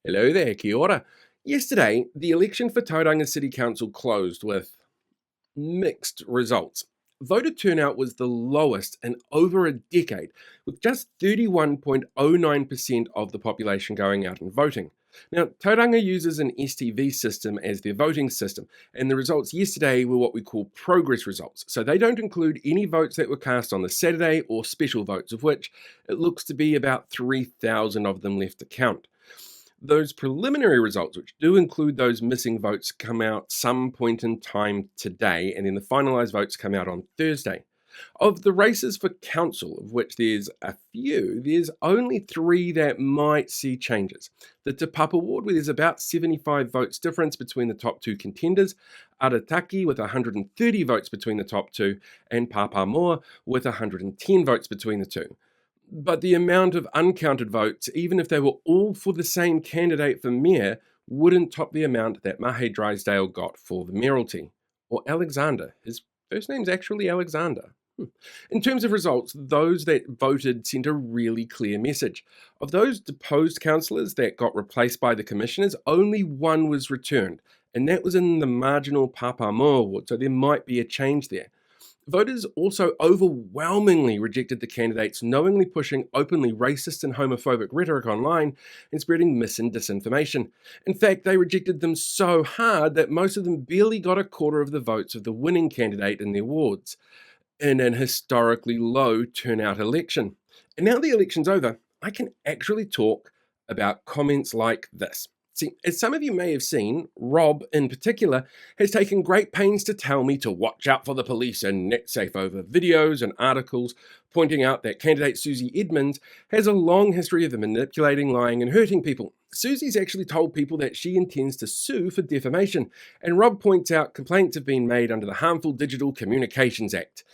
Hello there, kia ora. Yesterday, the election for Tauranga City Council closed with mixed results. Voter turnout was the lowest in over a decade, with just 31.09% of the population going out and voting. Now, Tauranga uses an STV system as their voting system, and the results yesterday were what we call progress results. So they don't include any votes that were cast on the Saturday or special votes, of which it looks to be about 3,000 of them left to count. Those preliminary results, which do include those missing votes, come out some point in time today, and then the finalised votes come out on Thursday. Of the races for council, of which there's a few, there's only three that might see changes. The Te Papa ward, where there's about 75 votes difference between the top two contenders, Arataki with 130 votes between the top two, and Papamoa with 110 votes between the two. But the amount of uncounted votes, even if they were all for the same candidate for mayor, wouldn't top the amount that Mahe Drysdale got for the mayoralty. Or Alexander. His first name's actually Alexander. In terms of results, those that voted sent a really clear message. Of those deposed councillors that got replaced by the commissioners, only one was returned, and that was in the marginal Papamoa ward, so there might be a change there. Voters also overwhelmingly rejected the candidates knowingly pushing openly racist and homophobic rhetoric online and spreading mis and disinformation. In fact, they rejected them so hard that most of them barely got a quarter of the votes of the winning candidate in their wards, in an historically low turnout election. And now the election's over, I can actually talk about comments like this. See, as some of you may have seen, Rob in particular has taken great pains to tell me to watch out for the police and Netsafe over videos and articles, pointing out that candidate Susie Edmonds has a long history of manipulating, lying, and hurting people. Susie's actually told people that she intends to sue for defamation, and Rob points out complaints have been made under the Harmful Digital Communications Act.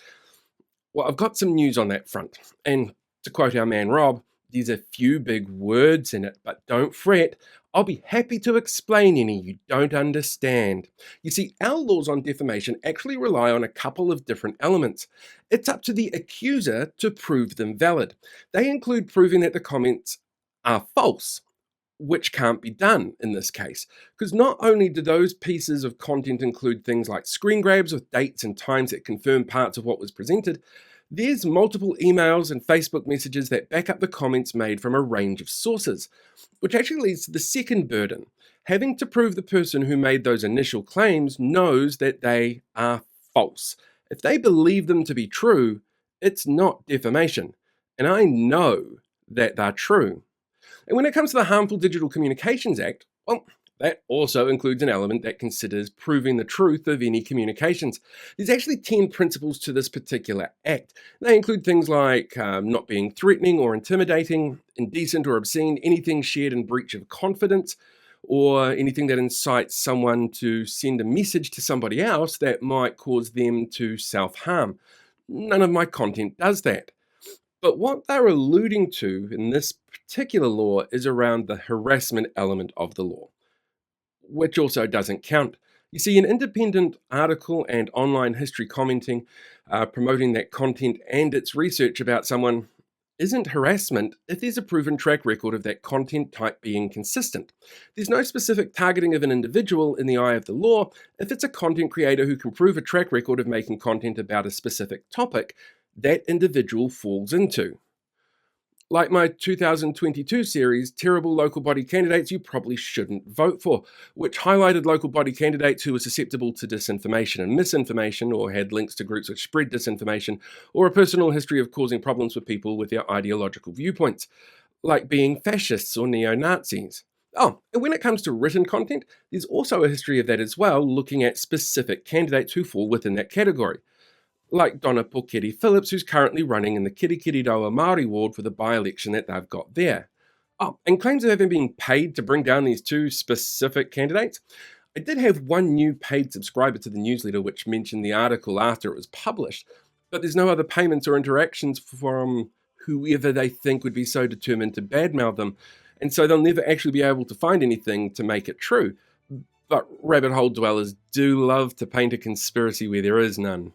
Well, I've got some news on that front, and to quote our man Rob, there's a few big words in it, but don't fret. I'll be happy to explain any you don't understand. You see, our laws on defamation actually rely on a couple of different elements. It's up to the accuser to prove them valid. They include proving that the comments are false, which can't be done in this case, because not only do those pieces of content include things like screen grabs with dates and times that confirm parts of what was presented, there's multiple emails and Facebook messages that back up the comments made from a range of sources, which actually leads to the second burden, having to prove the person who made those initial claims knows that they are false. If they believe them to be true, it's not defamation, and I know that they're true. And when it comes to the Harmful Digital Communications Act, well, that also includes an element that considers proving the truth of any communications. There's actually 10 principles to this particular act. They include things like not being threatening or intimidating, indecent or obscene, anything shared in breach of confidence, or anything that incites someone to send a message to somebody else that might cause them to self-harm. None of my content does that. But what they're alluding to in this particular law is around the harassment element of the law, which also doesn't count. You see, an independent article and online history commenting, promoting that content and its research about someone isn't harassment if there's a proven track record of that content type being consistent. There's no specific targeting of an individual in the eye of the law if it's a content creator who can prove a track record of making content about a specific topic that individual falls into. Like my 2022 series, Terrible Local Body Candidates You Probably Shouldn't Vote For, which highlighted local body candidates who were susceptible to disinformation and misinformation, or had links to groups which spread disinformation, or a personal history of causing problems with people with their ideological viewpoints, like being fascists or neo-Nazis. Oh, and when it comes to written content, there's also a history of that as well, looking at specific candidates who fall within that category, like Donna Pokeri Phillips, who's currently running in the Kirikiriroa Māori ward for the by-election that they've got there. Oh, and claims of having been paid to bring down these two specific candidates. I did have one new paid subscriber to the newsletter which mentioned the article after it was published, but there's no other payments or interactions from whoever they think would be so determined to badmouth them, and so they'll never actually be able to find anything to make it true. But rabbit hole dwellers do love to paint a conspiracy where there is none.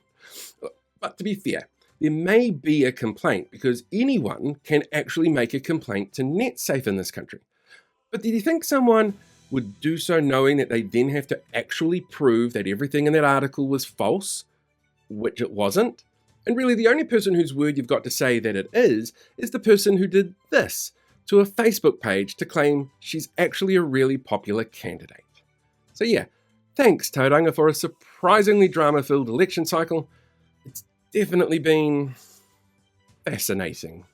But to be fair, there may be a complaint because anyone can actually make a complaint to Netsafe in this country. But do you think someone would do so knowing that they then have to actually prove that everything in that article was false, which it wasn't? And really, the only person whose word you've got to say that it is the person who did this to a Facebook page to claim she's actually a really popular candidate. So yeah, thanks Tauranga for a surprisingly drama-filled election cycle. It's definitely been fascinating.